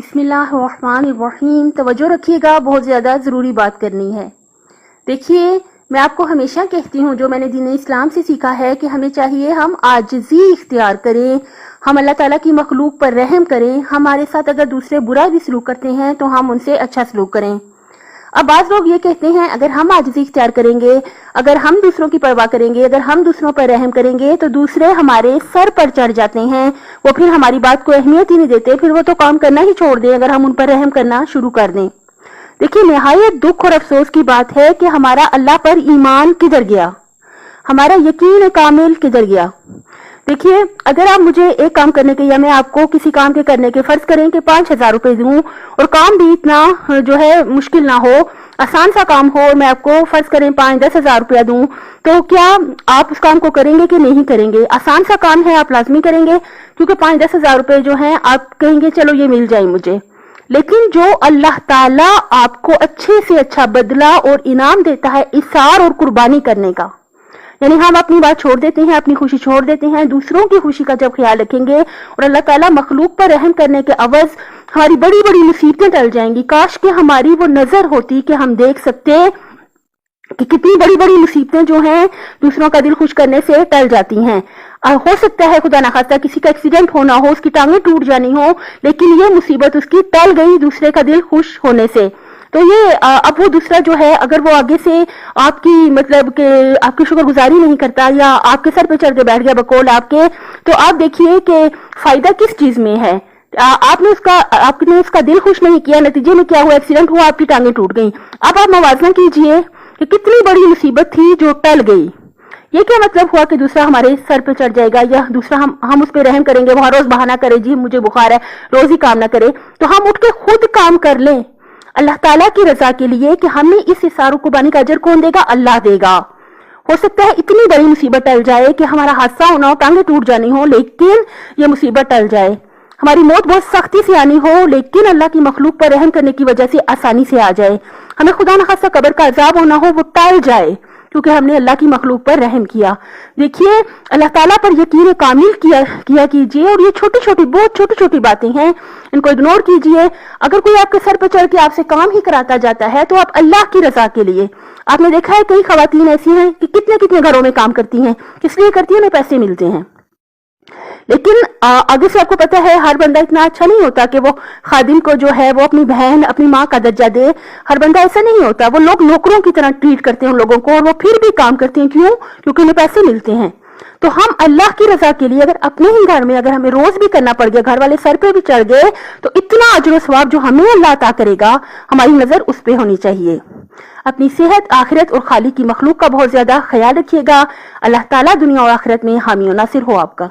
बिस्मिल्लाहिर्रहमानिर्रहीम। तवज्जो रखिएगा, बहुत ज़्यादा ज़रूरी बात करनी है। देखिए, मैं आपको हमेशा कहती हूँ, जो मैंने दीन इस्लाम से सीखा है कि हमें चाहिए हम आजिज़ी इख्तियार करें, हम अल्लाह ताला की मखलूक पर रहम करें। हमारे साथ अगर दूसरे बुरा भी सलूक करते हैं तो हम उनसे अच्छा सलूक करें। अब बाज़ लोग ये कहते हैं, अगर हम आजिज़ी इख्तियार करेंगे, अगर हम दूसरों की परवाह करेंगे, अगर हम दूसरों पर रहम करेंगे तो दूसरे हमारे सर पर चढ़ जाते हैं, वो फिर हमारी बात को अहमियत ही नहीं देते, फिर वो तो काम करना ही छोड़ दें अगर हम उन पर रहम करना शुरू कर दें। देखिए, निहायत दुख और अफसोस की बात है कि हमारा अल्लाह पर ईमान किधर गया, हमारा यकीन कामिल किधर गया। देखिए, अगर आप मुझे एक काम करने के या मैं आपको किसी काम के करने के फर्ज करें कि 5,000 रुपए दूं और काम भी इतना जो है मुश्किल ना हो, आसान सा काम हो, मैं आपको फर्ज करें 5-10 हजार रुपया दूं, तो क्या आप उस काम को करेंगे कि नहीं करेंगे? आसान सा काम है, आप लाजमी करेंगे, क्योंकि 5-10 हजार रुपए जो हैं आप कहेंगे चलो ये मिल जाए मुझे। लेकिन जो अल्लाह ताला आपको अच्छे से अच्छा बदला और इनाम देता है इसार और कुर्बानी करने का, यानी हम अपनी बात छोड़ देते हैं, अपनी खुशी छोड़ देते हैं, दूसरों की खुशी का जब ख्याल रखेंगे और अल्लाह ताला मखलूक पर रहम करने के अवज हमारी बड़ी बड़ी मुसीबतें टल जाएंगी। काश कि हमारी वो नजर होती कि हम देख सकते कि कितनी बड़ी बड़ी मुसीबतें जो हैं दूसरों का दिल खुश करने से टल जाती हैं। हो सकता है खुदा ना खास्ता किसी का एक्सीडेंट होना हो, उसकी टांगें टूट जानी हो, लेकिन ये मुसीबत उसकी टल गई दूसरे का दिल खुश होने से। तो ये अब वो दूसरा जो है, अगर वो आगे से आपकी मतलब के आपकी शुक्रगुजारी नहीं करता या आपके सर पे चढ़ के बैठ गया बकौल आपके, तो आप देखिए कि फायदा किस चीज में है। आपने उसका दिल खुश नहीं किया, नतीजे में क्या हुआ, एक्सीडेंट हुआ, आपकी टांगें टूट गई। अब आप मवाजना कीजिए कि कितनी बड़ी मुसीबत थी जो टल गई। ये क्या मतलब हुआ कि दूसरा हमारे सर पे चढ़ जाएगा या दूसरा हम उस पर रहम करेंगे, वो हर रोज बहाना करे जी मुझे बुखार है, रोज ही काम ना करे, तो हम उठ के खुद काम कर लें अल्लाह ताला की रजा के लिए कि हमें इस इसार कुर्बानी का अजर कौन देगा? अल्लाह देगा। हो सकता है इतनी बड़ी मुसीबत टल जाए कि हमारा हादसा होना हो, टांगे टूट जानी हो, लेकिन ये मुसीबत टल जाए। हमारी मौत बहुत सख्ती से आनी हो, लेकिन अल्लाह की मखलूक पर रहम करने की वजह से आसानी से आ जाए। हमें खुदा न खास्ता कब्र का अजाब होना हो, वो टल जाए क्योंकि हमने अल्लाह की मखलूक पर रहम किया। देखिए, अल्लाह ताला पर यकीन कामिल किया कीजिए, और ये छोटी छोटी बहुत छोटी छोटी बातें हैं, इनको इग्नोर कीजिए। अगर कोई आपके सर पर चढ़ के आपसे काम ही कराता जाता है तो आप अल्लाह की रजा के लिए, आपने देखा है कई खवातीन ऐसी हैं कि कितने कितने घरों में काम करती हैं, किस लिए करती है? उन्हें पैसे मिलते हैं। लेकिन आगे से आपको पता है हर बंदा इतना अच्छा नहीं होता कि वो खादिम को जो है वो अपनी बहन अपनी माँ का दर्जा दे। हर बंदा ऐसा नहीं होता, वो लोग नौकरों की तरह ट्रीट करते हैं उन लोगों को, और वो फिर भी काम करते हैं। क्यों? क्योंकि उन्हें पैसे मिलते हैं। तो हम अल्लाह की रजा के लिए अगर अपने ही घर में अगर हमें रोज भी करना पड़ गया, घर वाले सर पे भी चढ़ गए, तो इतना अजर सवाब जो हमें अल्लाह अता करेगा, हमारी नजर उस पे होनी चाहिए। अपनी सेहत, आखिरत और खाली की मखलूक का बहुत ज्यादा ख्याल रखिएगा। अल्लाह ताला दुनिया और आखिरत में हामी और नासिर हो आपका।